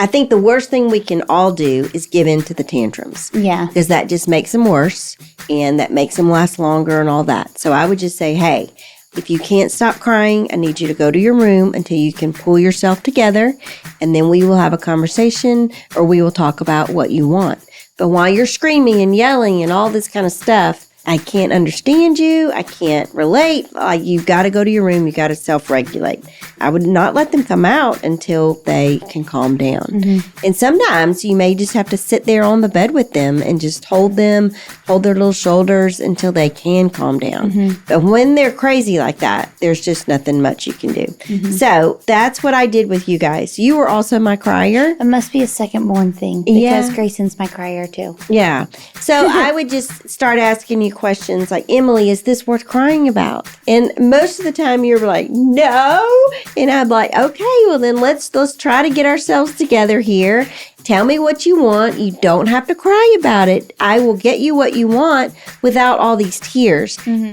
I think the worst thing we can all do is give in to the tantrums. Yeah. Because that just makes them worse and that makes them last longer and all that. So I would just say, hey, if you can't stop crying, I need you to go to your room until you can pull yourself together, and then we will have a conversation or we will talk about what you want. But while you're screaming and yelling and all this kind of stuff, I can't understand you. I can't relate. You've got to go to your room. You got to self-regulate. I would not let them come out until they can calm down. Mm-hmm. And sometimes you may just have to sit there on the bed with them and just hold their little shoulders until they can calm down. Mm-hmm. But when they're crazy like that, there's just nothing much you can do. Mm-hmm. So that's what I did with you guys. You were also my crier. It must be a second-born thing because Grayson's my crier too. Yeah. So I would just start asking you questions like, Emily, is this worth crying about? And most of the time you're like, no. And I'm like, okay, well then let's try to get ourselves together here. Tell me what you want. You don't have to cry about it. I will get you what you want without all these tears. Mm-hmm.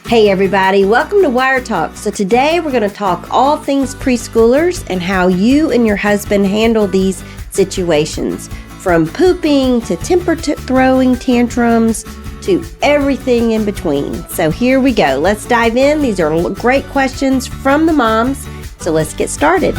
Hey everybody, welcome to Wire Talk. So today we're going to talk all things preschoolers and how you and your husband handle these situations. From pooping to temper throwing tantrums to everything in between. So here we go. Let's dive in. These are great questions from the moms. So let's get started.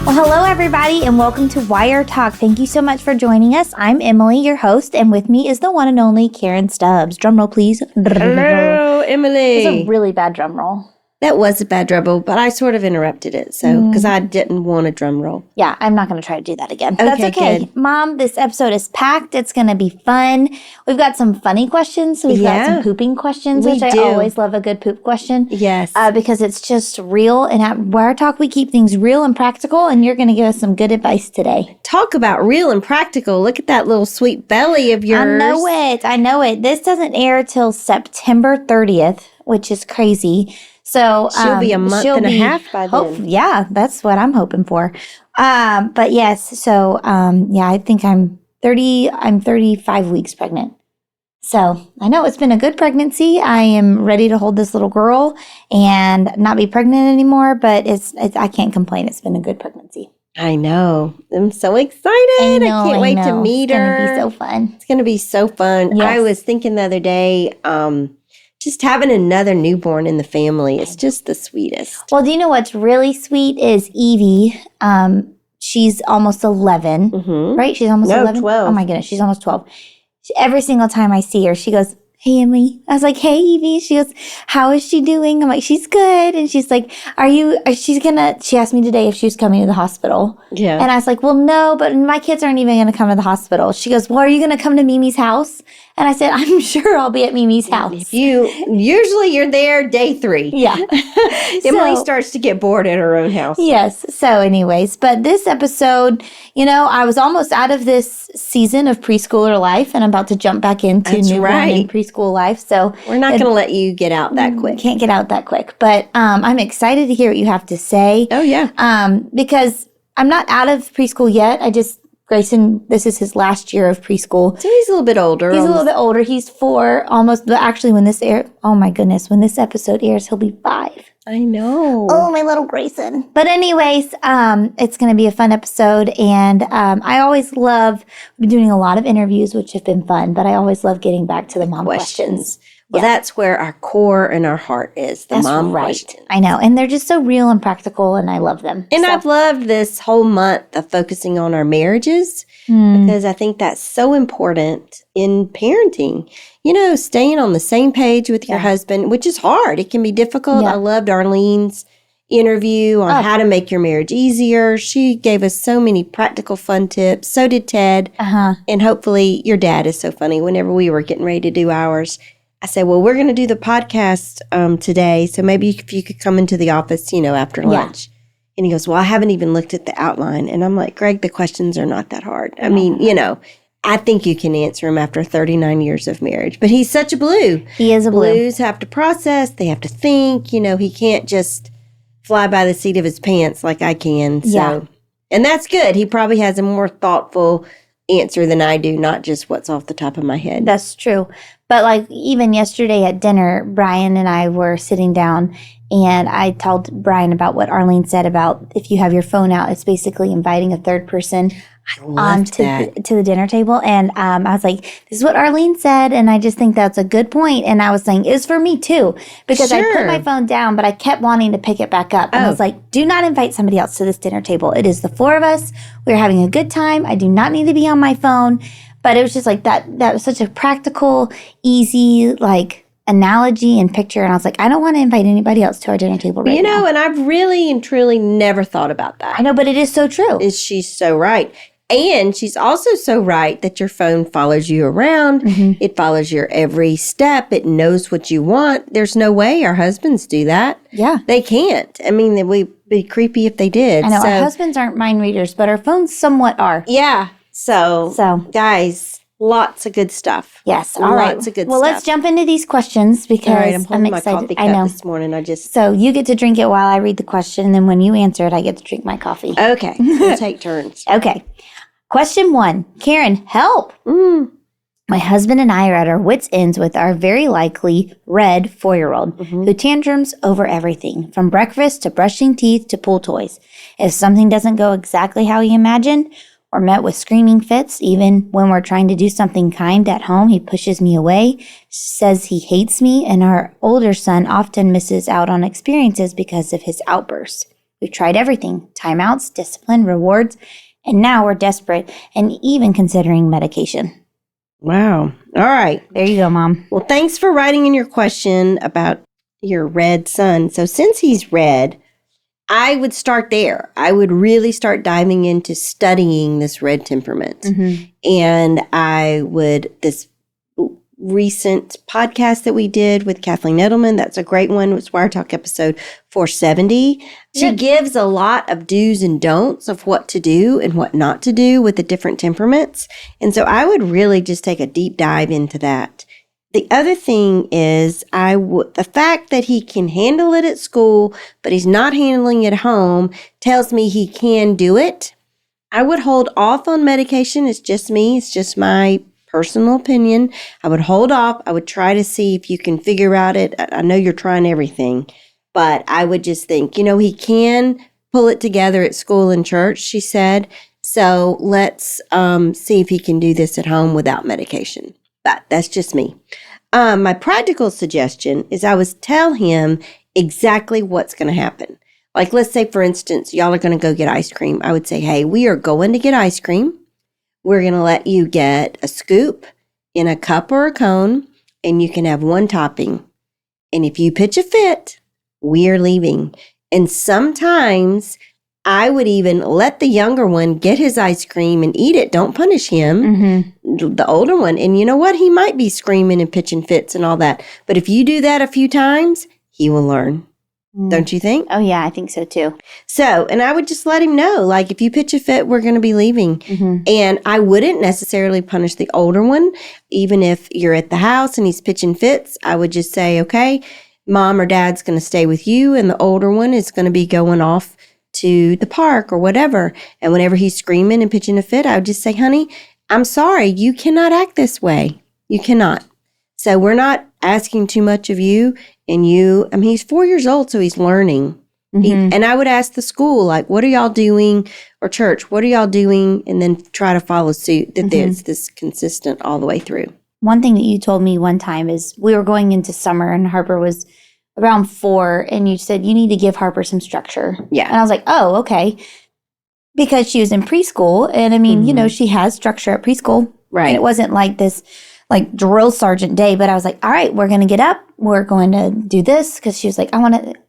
Well, hello everybody and welcome to Wire Talk. Thank you so much for joining us. I'm Emily, your host, and with me is the one and only Karen Stubbs. Drum roll, please. Hello, Emily. It's a really bad drum roll. That was a bad drum roll, but I sort of interrupted it, because I didn't want a drum roll. Yeah, I'm not going to try to do that again. Okay, that's okay. Good. Mom, this episode is packed. It's going to be fun. We've got some funny questions. We've got some pooping questions, which I always love a good poop question. Yes. Because it's just real. And at Wire Talk, we keep things real and practical, and you're going to give us some good advice today. Talk about real and practical. Look at that little sweet belly of yours. I know it. This doesn't air till September 30th, which is crazy. So she'll be a month and a half by then. Yeah, that's what I'm hoping for. But yes, so I think I'm 35 weeks pregnant. So I know it's been a good pregnancy. I am ready to hold this little girl and not be pregnant anymore, but it's I can't complain. It's been a good pregnancy. I know. I'm so excited. I can't wait to meet her. It's going to be so fun. It's going to be so fun. Yes. I was thinking the other day, just having another newborn in the family is just the sweetest. Well, do you know what's really sweet is Evie. She's almost 11, right? She's almost 11? 12. Oh my goodness, she's almost 12. Every single time I see her, she goes, hey, Emily. I was like, hey, Evie. She goes, how is she doing? I'm like, she's good. And she's like, she asked me today if she was coming to the hospital. Yeah. And I was like, well, no, but my kids aren't even going to come to the hospital. She goes, well, are you going to come to Mimi's house? And I said, I'm sure I'll be at Mimi's house. Usually you're there day 3. Yeah. Emily starts to get bored at her own house. Yes. So anyways, but this episode, I was almost out of this season of preschooler life and I'm about to jump back into newborn and preschool life. So we're not going to let you get out that quick. Can't get out that quick. But I'm excited to hear what you have to say. Oh, yeah. Because I'm not out of preschool yet. Grayson, this is his last year of preschool. So he's a little bit older. He's a little bit older. He's 4 almost. But actually, when this episode airs, he'll be 5. I know. Oh, my little Grayson. But anyways, it's going to be a fun episode. And I always love doing a lot of interviews, which have been fun. But I always love getting back to the mom questions. Well, that's where our core and our heart is, the mom question. I know. And they're just so real and practical, and I love them. And I've loved this whole month of focusing on our marriages because I think that's so important in parenting. Staying on the same page with your husband, which is hard. It can be difficult. Yeah. I loved Arlene's interview on how to make your marriage easier. She gave us so many practical fun tips. So did Ted. And hopefully your dad is so funny. Whenever we were getting ready to do ours, I said, well, we're going to do the podcast today, so maybe if you could come into the office, after lunch. And he goes, well, I haven't even looked at the outline. And I'm like, Greg, the questions are not that hard. I mean, I think you can answer them after 39 years of marriage. But he's such a blue. He is a blue. Blues have to process. They have to think. He can't just fly by the seat of his pants like I can. So, and that's good. He probably has a more thoughtful answer than I do, not just what's off the top of my head. That's true. But even yesterday at dinner, Brian and I were sitting down And I told Brian about what Arlene said about if you have your phone out, it's basically inviting a third person to the dinner table. And I was like, this is what Arlene said. And I just think that's a good point. And I was saying, it's for me too, because I put my phone down, but I kept wanting to pick it back up. And I was like, do not invite somebody else to this dinner table. It is the 4 of us. We're having a good time. I do not need to be on my phone. But it was just like that was such a practical, easy, like, analogy and picture. And I was like, I don't want to invite anybody else to our dinner table right now. And I've really and truly never thought about that. I know, but it is so true. She's so right. And she's also so right that your phone follows you around. Mm-hmm. It follows your every step. It knows what you want. There's no way our husbands do that. Yeah. They can't. I mean, it would be creepy if they did. I know. Our husbands aren't mind readers, but our phones somewhat are. Yeah. So guys, lots of good stuff. Yes. All right. Lots of good stuff. Well, let's jump into these questions because I'm holding excited. My coffee cup this morning. So you get to drink it while I read the question. And then when you answer it, I get to drink my coffee. Okay. We'll take turns. Okay. Question 1. Karen, help. My husband and I are at our wits' ends with our very likely red 4-year-old who tantrums over everything, from breakfast to brushing teeth to pool toys. If something doesn't go exactly how he imagined, we're met with screaming fits. Even when we're trying to do something kind at home, he pushes me away, says he hates me, and our older son often misses out on experiences because of his outbursts. We've tried everything: timeouts, discipline, rewards, and now we're desperate and even considering medication. Wow. All right. There you go, Mom. Well, thanks for writing in your question about your red son. So since he's red, I would start there. I would really start diving into studying this red temperament. Mm-hmm. And this recent podcast that we did with Kathleen Edelman, that's a great one. It's Wire Talk episode 470. She gives a lot of do's and don'ts of what to do and what not to do with the different temperaments. And so I would really just take a deep dive into that. The other thing is the fact that he can handle it at school, but he's not handling it at home, tells me he can do it. I would hold off on medication. It's just me. It's just my personal opinion. I would hold off. I would try to see if you can figure out it. I know you're trying everything, but I would just think, he can pull it together at school and church, she said. So let's see if he can do this at home without medication. But that's just me. My practical suggestion is I would tell him exactly what's going to happen. Like, let's say, for instance, y'all are going to go get ice cream. I would say, hey, we are going to get ice cream. We're going to let you get a scoop in a cup or a cone, and you can have one topping. And if you pitch a fit, we are leaving. And sometimes I would even let the younger one get his ice cream and eat it. Don't punish him, the older one. And you know what? He might be screaming and pitching fits and all that. But if you do that a few times, he will learn. Don't you think? Oh, yeah, I think so, too. So, and I would just let him know, like, if you pitch a fit, we're going to be leaving. Mm-hmm. And I wouldn't necessarily punish the older one. Even if you're at the house and he's pitching fits, I would just say, okay, Mom or Dad's going to stay with you, and the older one is going to be going off to the park or whatever. And whenever he's screaming and pitching a fit, I would just say, honey, I'm sorry, you cannot act this way. You cannot. So we're not asking too much of you. And he's 4 years old, so he's learning. Mm-hmm. And I would ask the school, like, what are y'all doing? Or church, what are y'all doing? And then try to follow suit that it's this consistent all the way through. One thing that you told me one time is we were going into summer and Harper was around 4, and you said you need to give Harper some structure. Yeah. And I was like, oh, okay. Because she was in preschool. And I mean, she has structure at preschool. Right. And it wasn't like this like drill sergeant day, but I was like, all right, we're going to get up. We're going to do this. Because she was like,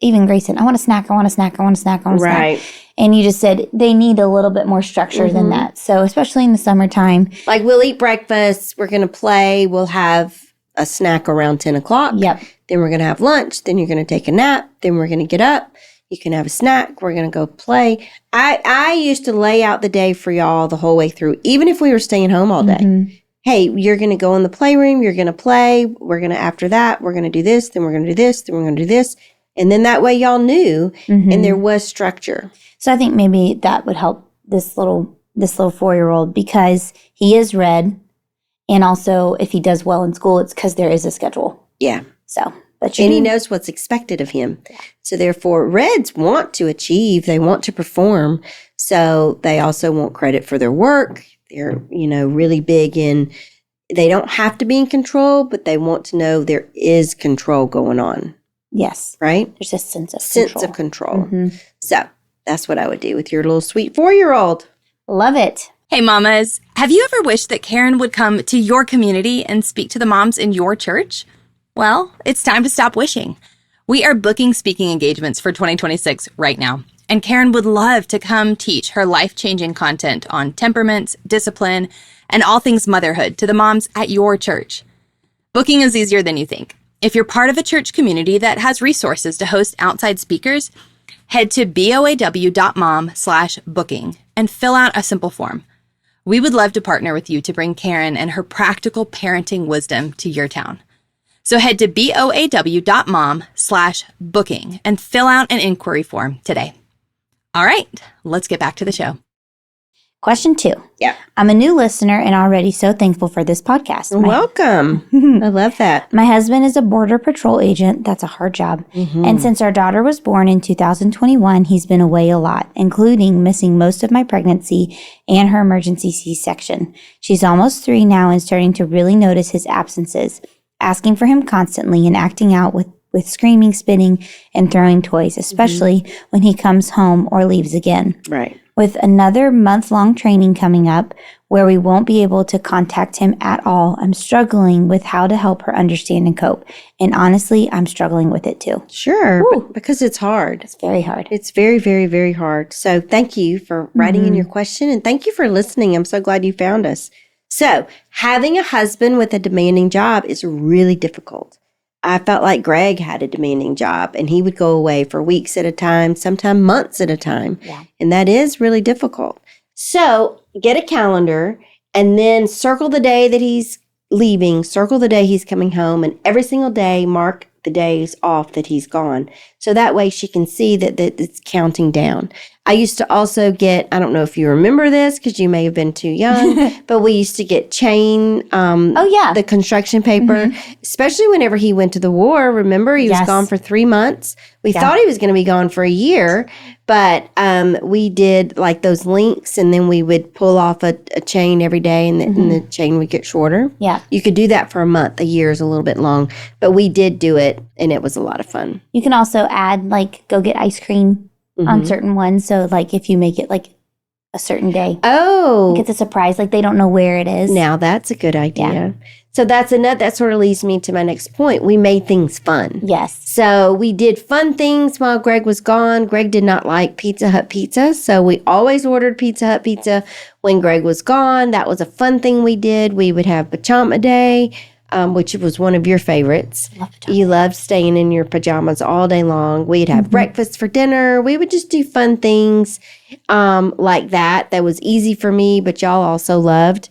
even Grayson, I want a snack. Right. And you just said they need a little bit more structure than that. So especially in the summertime. Like we'll eat breakfast. We're going to play. We'll have a snack around 10 o'clock. Yep. Then we're going to have lunch. Then you're going to take a nap. Then we're going to get up. You can have a snack. We're going to go play. I used to lay out the day for y'all the whole way through, even if we were staying home all day. Mm-hmm. Hey, you're going to go in the playroom. You're going to play. After that, we're going to do this. Then we're going to do this. Then we're going to do this. And then that way y'all knew and there was structure. So I think maybe that would help this little 4-year-old because he is red. And also if he does well in school, it's because there is a schedule. Yeah. So, But and he knows what's expected of him. So therefore, Reds want to achieve. They want to perform. So they also want credit for their work. They're, really big in, they don't have to be in control, but they want to know there is control going on. Yes. Right? There's a sense of control. Mm-hmm. So that's what I would do with your little sweet 4-year-old. Love it. Hey, mamas, have you ever wished that Karen would come to your community and speak to the moms in your church? Well, it's time to stop wishing. We are booking speaking engagements for 2026 right now, and Karen would love to come teach her life-changing content on temperaments, discipline, and all things motherhood to the moms at your church. Booking is easier than you think. If you're part of a church community that has resources to host outside speakers, head to boaw.mom/booking and fill out a simple form. We would love to partner with you to bring Karen and her practical parenting wisdom to your town. So head to boaw.mom/booking and fill out an inquiry form today. All right, let's get back to the show. Question 2. Yeah. I'm a new listener and already so thankful for this podcast. Welcome. I love that. My husband is a border patrol agent. That's a hard job. Mm-hmm. And since our daughter was born in 2021, he's been away a lot, including missing most of my pregnancy and her emergency C-section. She's almost 3 now and starting to really notice his absences, asking for him constantly and acting out with screaming, spitting, and throwing toys, especially when he comes home or leaves again. Right. With another month-long training coming up where we won't be able to contact him at all, I'm struggling with how to help her understand and cope. And honestly, I'm struggling with it too. Sure, because it's hard. It's very hard. It's very, very, very hard. So thank you for writing in your question, and thank you for listening. I'm so glad you found us. So having a husband with a demanding job is really difficult. I felt like Greg had a demanding job, and he would go away for weeks at a time, sometimes months at a time. Yeah. And that is really difficult. So get a calendar and then circle the day that he's leaving, circle the day he's coming home, and every single day mark the days off that he's gone. So that way she can see that it's counting down. I used to also get, I don't know if you remember this because you may have been too young, but we used to get chain, the construction paper, especially whenever he went to the war. Remember, he was gone for 3 months. We thought he was going to be gone for a year, but we did like those links, and then we would pull off a chain every day, and the chain would get shorter. Yeah. You could do that for a month. A year is a little bit long, but we did do it, and it was a lot of fun. You can also add, like, go get ice cream on certain ones. So, like, if you make it, like, a certain day. Oh. Like, it's a surprise. Like, they don't know where it is. Now, that's a good idea. Yeah. So that sort of leads me to my next point. We made things fun. Yes. So we did fun things while Greg was gone. Greg did not like Pizza Hut pizza, so we always ordered Pizza Hut pizza when Greg was gone. That was a fun thing we did. We would have pajama day, which was one of your favorites. You loved staying in your pajamas all day long. We'd have breakfast for dinner. We would just do fun things like that. That was easy for me, but y'all also loved.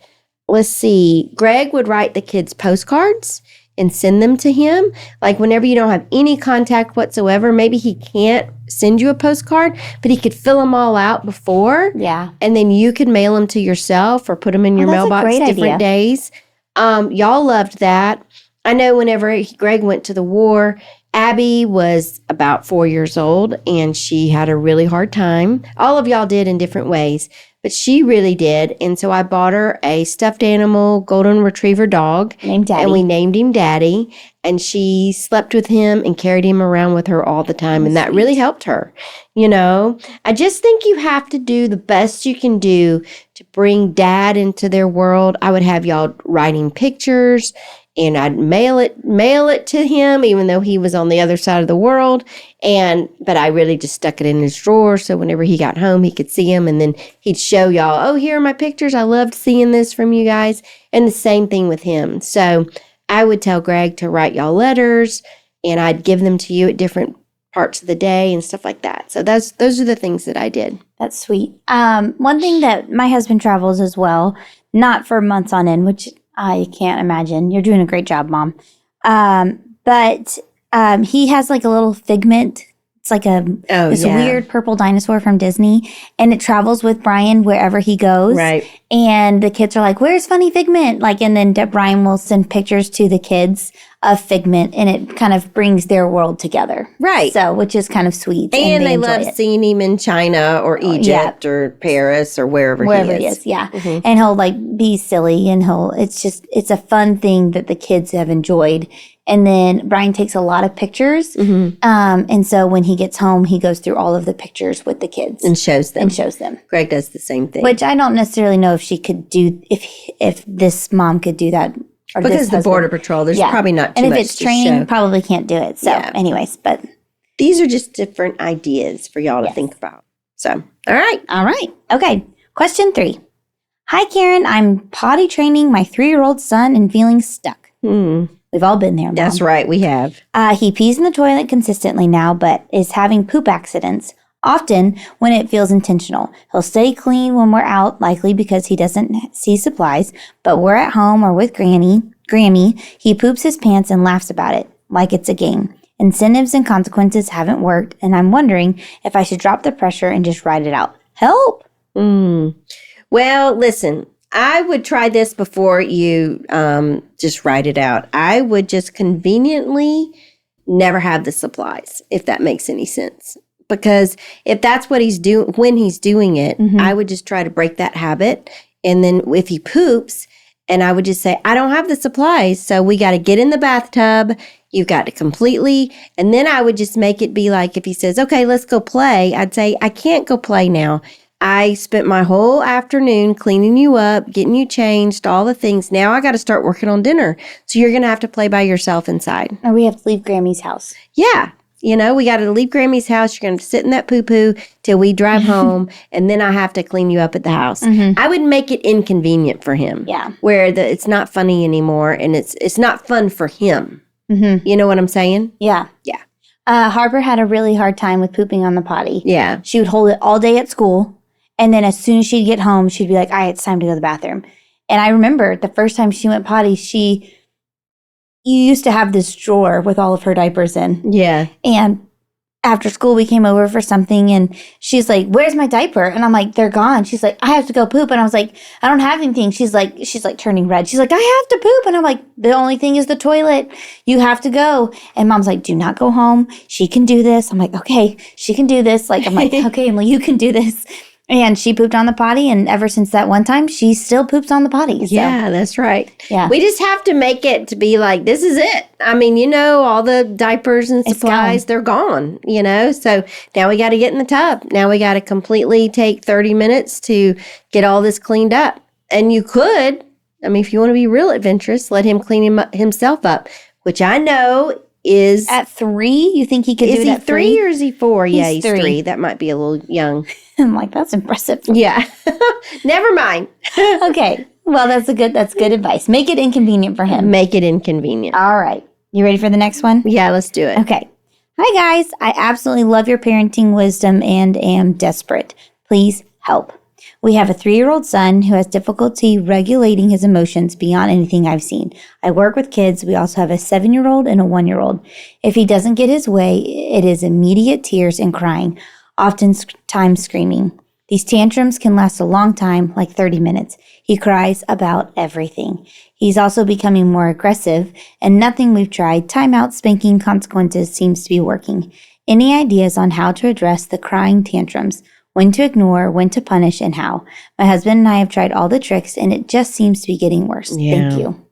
Let's see. Greg would write the kids postcards and send them to him. Like whenever you don't have any contact whatsoever, maybe he can't send you a postcard, but he could fill them all out before. Yeah. And then you could mail them to yourself or put them in your mailbox different days. Y'all loved that. I know whenever Greg went to the war, Abby was about 4 years old, and she had a really hard time. All of y'all did in different ways, but she really did. And so I bought her a stuffed animal golden retriever dog. Named Daddy. And we named him Daddy. And she slept with him and carried him around with her all the time. And that really helped her. You know, I just think you have to do the best you can do to bring Dad into their world. I would have y'all writing pictures, and I'd mail it to him, even though he was on the other side of the world. But I really just stuck it in his drawer, so whenever he got home, he could see him, and then he'd show y'all, oh, here are my pictures. I loved seeing this from you guys. And the same thing with him. So I would tell Greg to write y'all letters, and I'd give them to you at different parts of the day and stuff like that. So those are the things that I did. That's sweet. One thing that my husband travels as well, not for months on end, which I can't imagine. You're doing a great job, Mom. But he has like a little figment. It's like this weird purple dinosaur from Disney, and it travels with Brian wherever he goes. Right. And the kids are like, "Where's Funny Figment?" Like, and then Brian will send pictures to the kids a figment, and it kind of brings their world together. Right. So, which is kind of sweet. And they enjoy love it. seeing him in China or Egypt or Paris or wherever he is. Yeah. And he'll like be silly, and it's a fun thing that the kids have enjoyed. And then Brian takes a lot of pictures. And so when he gets home, he goes through all of the pictures with the kids. And shows them. Greg does the same thing. Which I don't necessarily know if she could do, if this mom could do that. Or because the Border Patrol, there's probably not too much to show. And if it's training, probably can't do it. So anyways, but. These are just different ideas for y'all to think about. So, all right. Okay. Question 3. Hi, Karen. I'm potty training my 3-year-old son and feeling stuck. We've all been there, Mom. That's right. We have. He pees in the toilet consistently now, but is having poop accidents, often when it feels intentional. He'll stay clean when we're out, likely because he doesn't see supplies, but we're at home or with Grammy, he poops his pants and laughs about it, like it's a game. Incentives and consequences haven't worked, and I'm wondering if I should drop the pressure and just ride it out. Help! Well, listen, I would try this before you just write it out. I would just conveniently never have the supplies, if that makes any sense. Because if that's what he's doing, when he's doing it, I would just try to break that habit. And then if he poops, and I would just say, I don't have the supplies, so we got to get in the bathtub. You've got to completely, and then I would just make it be like, if he says, okay, let's go play, I'd say, I can't go play now. I spent my whole afternoon cleaning you up, getting you changed, all the things. Now I got to start working on dinner. So you're going to have to play by yourself inside. Or we have to leave Grammy's house. Yeah. You know, we got to leave Grammy's house. You're going to sit in that poo-poo till we drive home, and then I have to clean you up at the house. I would make it inconvenient for him. Yeah. Where it's not funny anymore, and it's not fun for him. You know what I'm saying? Yeah. Yeah. Harper had a really hard time with pooping on the potty. Yeah. She would hold it all day at school, and then as soon as she'd get home, she'd be like, all right, it's time to go to the bathroom. And I remember the first time she went potty, you used to have this drawer with all of her diapers in. Yeah. And after school, we came over for something, and she's like, where's my diaper? And I'm like, they're gone. She's like, I have to go poop. And I was like, I don't have anything. She's like turning red. She's like, I have to poop. And I'm like, the only thing is the toilet. You have to go. And Mom's like, do not go home. She can do this. I'm like, okay, she can do this. Like, I'm like, okay, Emily, you can do this. And she pooped on the potty, and ever since that one time, she still poops on the potty. So. Yeah, that's right. Yeah. We just have to make it to be like, this is it. I mean, you know, all the diapers and supplies, they're gone, you know? So now we got to get in the tub. Now we got to completely take 30 minutes to get all this cleaned up. And you could, I mean, if you want to be real adventurous, let him clean himself up, which I know is... At 3? You think he could do it at 3? Is he 3 or is he 4? Yeah, he's 3. 3. That might be a little young. I'm like, that's impressive. Yeah. Never mind. Okay. Well, that's good advice. Make it inconvenient for him. Make it inconvenient. All right. You ready for the next one? Yeah, let's do it. Okay. Hi, guys. I absolutely love your parenting wisdom and am desperate. Please help. We have a 3-year-old son who has difficulty regulating his emotions beyond anything I've seen. I work with kids. We also have a 7-year-old and a 1-year-old. If he doesn't get his way, it is immediate tears and crying, oftentimes screaming. These tantrums can last a long time, like 30 minutes. He cries about everything. He's also becoming more aggressive, and nothing we've tried, timeout, spanking, consequences, seems to be working. Any ideas on how to address the crying tantrums? When to ignore, when to punish, and how? My husband and I have tried all the tricks, and it just seems to be getting worse. Yeah. Thank you.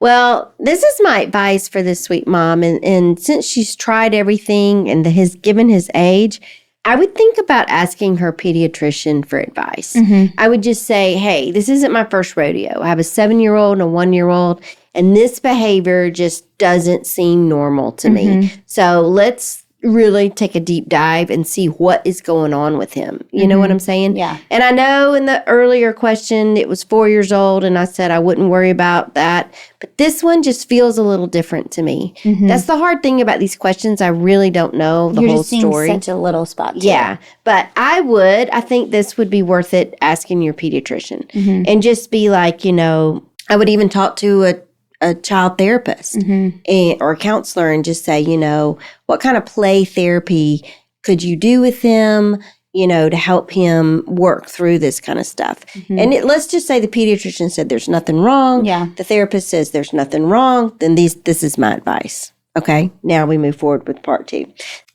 Well, this is my advice for this sweet mom. And since she's tried everything and has given his age, I would think about asking her pediatrician for advice. I would just say, hey, this isn't my first rodeo. I have a 7-year-old and a 1-year-old, and this behavior just doesn't seem normal to me. So let's really take a deep dive and see what is going on with him. You know what I'm saying? Yeah. And I know in the earlier question, it was 4 years old, and I said I wouldn't worry about that. But this one just feels a little different to me. That's the hard thing about these questions. I really don't know the You're whole just seeing story. such a little spot. Yeah. But I think this would be worth it asking your pediatrician and just be like, you know, I would even talk to a child therapist or a counselor and just say, you know, what kind of play therapy could you do with him? to help him work through this kind of stuff. And let's just say the pediatrician said there's nothing wrong. Yeah. The therapist says there's nothing wrong. Then this is my advice. Okay. Now we move forward with part 2.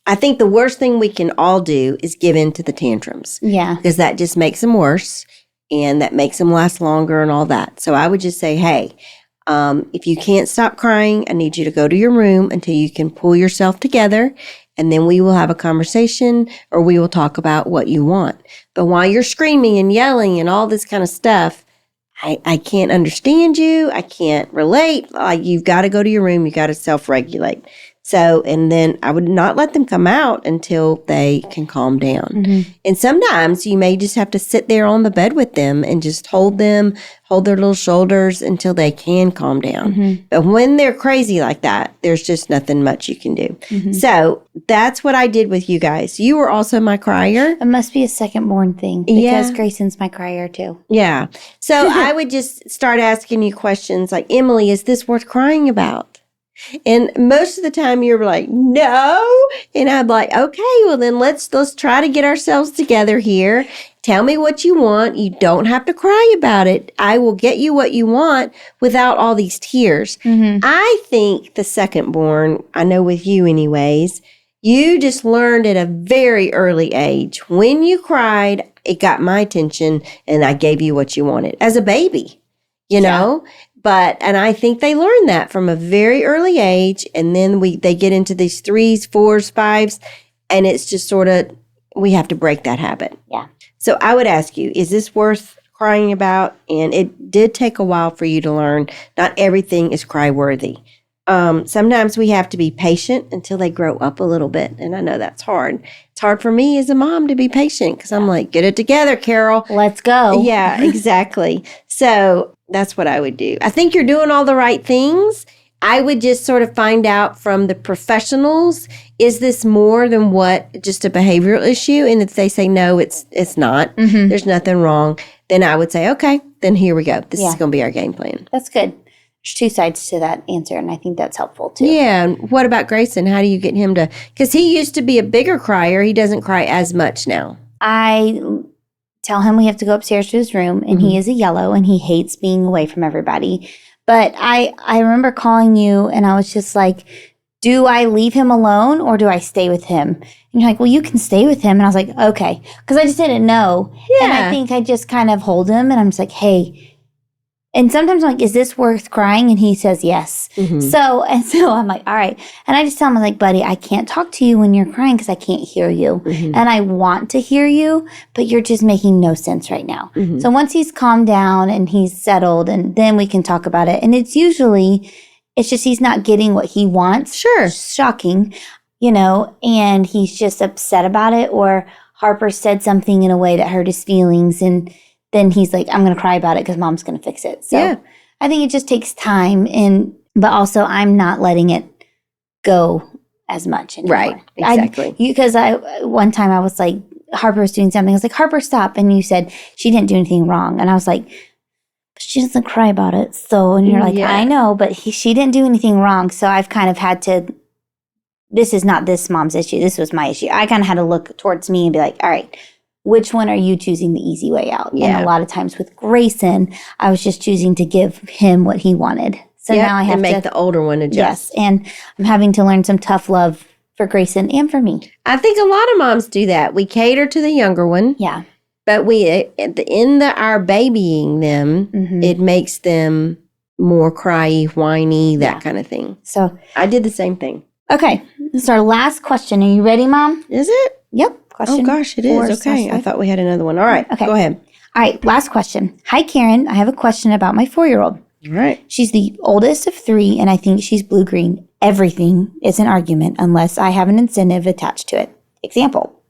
I think the worst thing we can all do is give in to the tantrums. Yeah. Because that just makes them worse and that makes them last longer and all that. So I would just say, hey, if you can't stop crying, I need you to go to your room until you can pull yourself together. And then we will have a conversation or we will talk about what you want. But while you're screaming and yelling and all this kind of stuff, I can't understand you. I can't relate. You've got to go to your room. You got to self-regulate. So, and then I would not let them come out until they can calm down. And sometimes you may just have to sit there on the bed with them and just hold their little shoulders until they can calm down. But when they're crazy like that, there's just nothing much you can do. So that's what I did with you guys. You were also my crier. It must be a second-born thing because Grayson's my crier too. Yeah. So I would just start asking you questions like, Emily, is this worth crying about? And most of the time you're like, no. And I'm like, okay, well then let's try to get ourselves together here. Tell me what you want. You don't have to cry about it. I will get you what you want without all these tears. I think the second born, I know with you anyways, you just learned at a very early age. When you cried, it got my attention and I gave you what you wanted as a baby, you know? And I think they learn that from a very early age. And then they get into these 3s, 4s, 5s, and it's just sort of, we have to break that habit. Yeah. So I would ask you, is this worth crying about? And it did take a while for you to learn. Not everything is cry worthy. Sometimes we have to be patient until they grow up a little bit. And I know that's hard. It's hard for me as a mom to be patient because I'm like, get it together, Carol. Let's go. Yeah, exactly. So that's what I would do. I think you're doing all the right things. I would just sort of find out from the professionals, is this more than what just a behavioral issue? And if they say, no, it's not, there's nothing wrong, then I would say, okay, then here we go. This is going to be our game plan. That's good. There's 2 sides to that answer, and I think that's helpful too. Yeah. And what about Grayson? How do you get him to, because he used to be a bigger crier. He doesn't cry as much now. I tell him we have to go upstairs to his room, and he is a yellow, and he hates being away from everybody. But I remember calling you, and I was just like, do I leave him alone or do I stay with him? And you're like, well, you can stay with him. And I was like, okay. Because I just didn't know. Yeah. And I think I just kind of hold him, and I'm just like, hey. And sometimes I'm like, is this worth crying? And he says yes. So I'm like, all right. And I just tell him, I'm like, buddy, I can't talk to you when you're crying because I can't hear you. And I want to hear you, but you're just making no sense right now. So once he's calmed down and he's settled, and then we can talk about it. And it's just he's not getting what he wants. Sure. Shocking, and he's just upset about it. Or Harper said something in a way that hurt his feelings, and then he's like, I'm going to cry about it because mom's going to fix it. So I think it just takes time. But also I'm not letting it go as much anymore. Right. Exactly. Because one time I was like, Harper was doing something. I was like, Harper, stop. And you said she didn't do anything wrong. And I was like, she doesn't cry about it. So, and you're like, I know, but she didn't do anything wrong. So I've kind of had to, this is not this mom's issue. This was my issue. I kind of had to look towards me and be like, all right, which one are you choosing the easy way out? And a lot of times with Grayson, I was just choosing to give him what he wanted. So now I have to make the older one adjust. Yes, and I'm having to learn some tough love for Grayson and for me. I think a lot of moms do that. We cater to the younger one. Yeah. But our babying them, it makes them more cryy, whiny, that kind of thing. So I did the same thing. Okay. This is our last question. Are you ready, Mom? Is it? Yep. Question. Oh, gosh, it is. Okay. I thought we had another one. All right. Okay. Go ahead. All right. Last question. Hi, Karen. I have a question about my 4-year-old. All right. She's the oldest of 3, and I think she's blue-green. Everything is an argument unless I have an incentive attached to it. Example.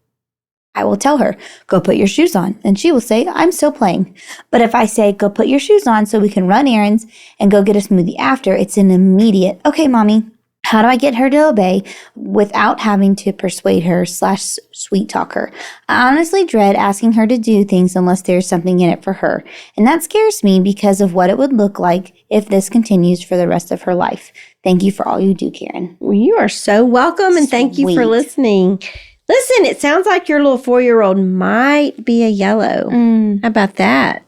I will tell her, go put your shoes on. And she will say, I'm still playing. But if I say, go put your shoes on so we can run errands and go get a smoothie after, it's an immediate, okay, Mommy. How do I get her to obey without having to persuade her / sweet talk her? I honestly dread asking her to do things unless there's something in it for her. And that scares me because of what it would look like if this continues for the rest of her life. Thank you for all you do, Karen. Well, you are so welcome, and thank you for listening. Listen, it sounds like your little 4-year-old might be a yellow. How about that?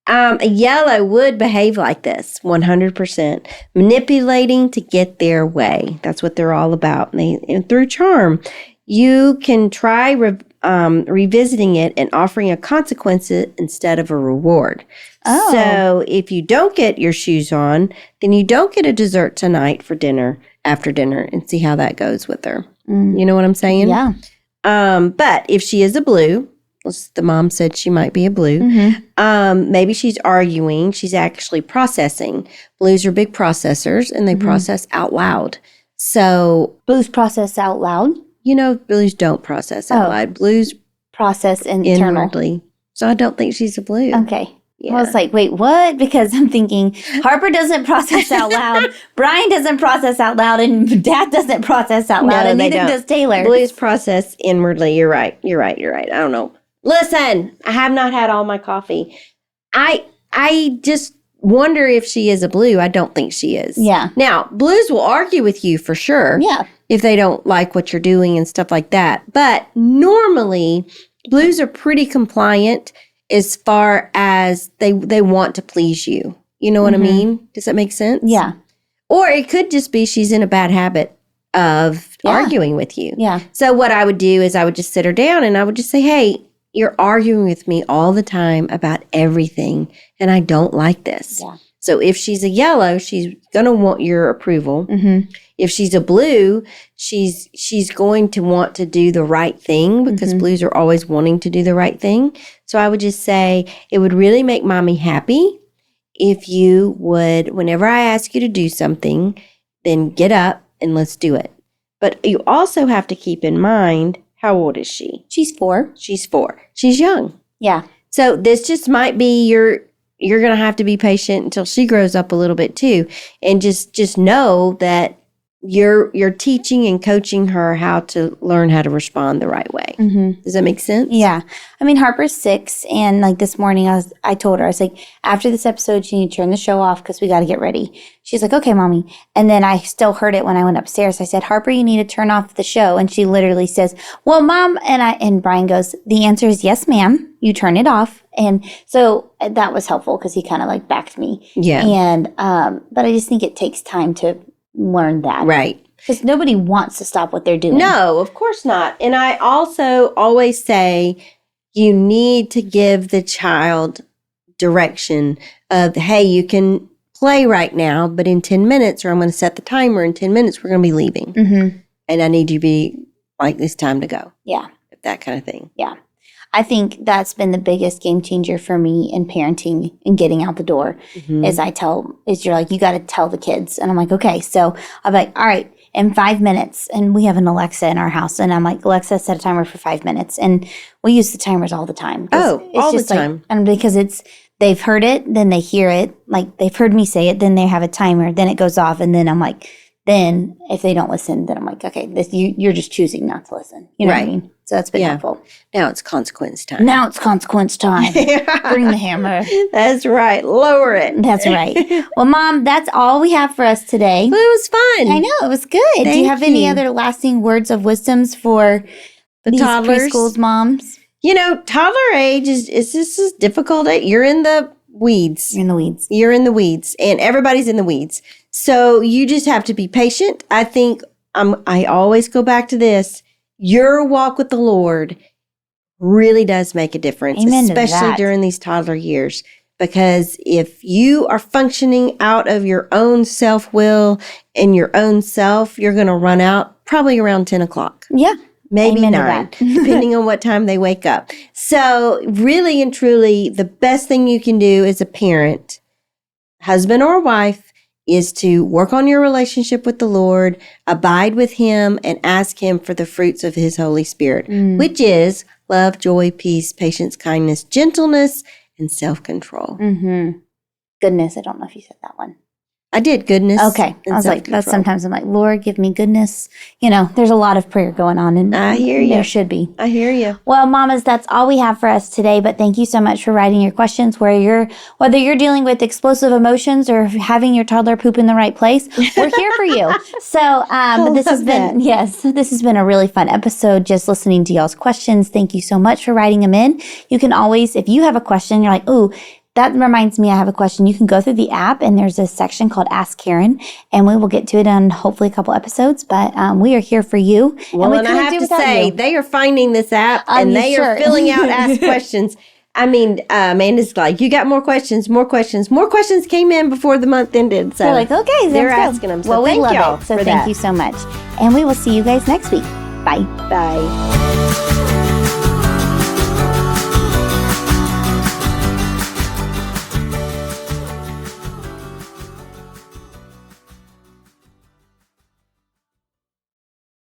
A yellow would behave like this 100%, manipulating to get their way. That's what they're all about. And through charm, you can try revisiting it and offering a consequence instead of a reward. Oh. So if you don't get your shoes on, then you don't get a dessert tonight for dinner, after dinner, and see how that goes with her. You know what I'm saying? Yeah. But if she is a blue, the mom said she might be a blue. Maybe she's arguing. She's actually processing. Blues are big processors, and they process out loud. So Blues process out loud? Blues don't process out loud. Blues process internal. inwardly. So I don't think she's a blue. Okay. Yeah. I was like, wait, what? Because I'm thinking Harper doesn't process out loud, Brian doesn't process out loud, and Dad doesn't process out loud, and neither does Taylor. Blues process inwardly. You're right. I don't know. Listen, I have not had all my coffee. I just wonder if she is a blue. I don't think she is. Yeah. Now, blues will argue with you for sure. Yeah. If they don't like what you're doing and stuff like that. But normally, blues are pretty compliant as far as they want to please you. You know what I mean? Does that make sense? Yeah. Or it could just be she's in a bad habit of arguing with you. Yeah. So what I would do is I would just sit her down and I would just say, hey, you're arguing with me all the time about everything, and I don't like this. Yeah. So if she's a yellow, she's going to want your approval. If she's a blue, she's going to want to do the right thing because blues are always wanting to do the right thing. So I would just say, it would really make mommy happy if you would, whenever I ask you to do something, then get up and let's do it. But you also have to keep in mind, how old is she? She's 4. She's 4. She's young. Yeah. So this just might be you're going to have to be patient until she grows up a little bit too. And just know that you're teaching and coaching her how to learn how to respond the right way. Does that make sense? Yeah. I mean, Harper's 6, and like this morning, I told her, I was like, after this episode, you need to turn the show off because we got to get ready. She's like, okay, Mommy. And then I still heard it when I went upstairs. I said, Harper, you need to turn off the show. And she literally says, well, Mom, and Brian goes, the answer is yes, ma'am. You turn it off. And so that was helpful because he kind of like backed me. Yeah. And, but I just think it takes time to learn that. Right. Because nobody wants to stop what they're doing. No, of course not. And I also always say you need to give the child direction of, hey, you can play right now, but in 10 minutes, or I'm going to set the timer, in 10 minutes, we're going to be leaving. And I need you to be like, it's time to go. Yeah. That kind of thing. Yeah. I think that's been the biggest game changer for me in parenting and getting out the door is you're like, you got to tell the kids. And I'm like, okay. So I'm like, all right, in 5 minutes. And we have an Alexa in our house. And I'm like, Alexa, set a timer for 5 minutes. And we use the timers all the time. Oh, all the time. Like, and because they've heard it, then they hear it. Like they've heard me say it, then they have a timer, then it goes off. And then I'm like, then if they don't listen, then I'm like, okay, you're just choosing not to listen. You know what I mean? So that's been helpful. Now it's consequence time. Now it's consequence time. Bring the hammer. That's right. Lower it. That's right. Well, Mom, that's all we have for us today. Well, it was fun. I know. It was good. Do you have any other lasting words of wisdoms for these toddlers? Preschool's moms? Toddler age is difficult. You're in the weeds. You're in the weeds. You're in the weeds. And everybody's in the weeds. So you just have to be patient. I think I always go back to this. Your walk with the Lord really does make a difference, Amen especially during these toddler years. Because if you are functioning out of your own self-will and your own self, you're going to run out probably around 10 o'clock. Yeah. Maybe Amen 9, depending on what time they wake up. So really and truly, the best thing you can do as a parent, husband or wife, is to work on your relationship with the Lord, abide with Him, and ask Him for the fruits of His Holy Spirit, which is love, joy, peace, patience, kindness, gentleness, and self-control. Goodness, I don't know if you said that one. I did goodness. Okay. I was like, that's sometimes I'm like, Lord, give me goodness. There's a lot of prayer going on, and I hear you. There should be. I hear you. Well, mamas, that's all we have for us today, but thank you so much for writing your questions. Whether you're dealing with explosive emotions or having your toddler poop in the right place, we're here for you. So this has been a really fun episode, just listening to y'all's questions. Thank you so much for writing them in. You can always, if you have a question, you're like, ooh, that reminds me, I have a question. You can go through the app and there's a section called Ask Karen, and we will get to it on hopefully a couple episodes, but we are here for you. Well, and I have to say, they are finding this app and they are filling out Ask Questions. I mean, Amanda's like, you got more questions. More questions came in before the month ended. So we're like, okay, they're asking them. So well, thank we love y'all it. So for thank that. you so much. And we will see you guys next week. Bye. Bye.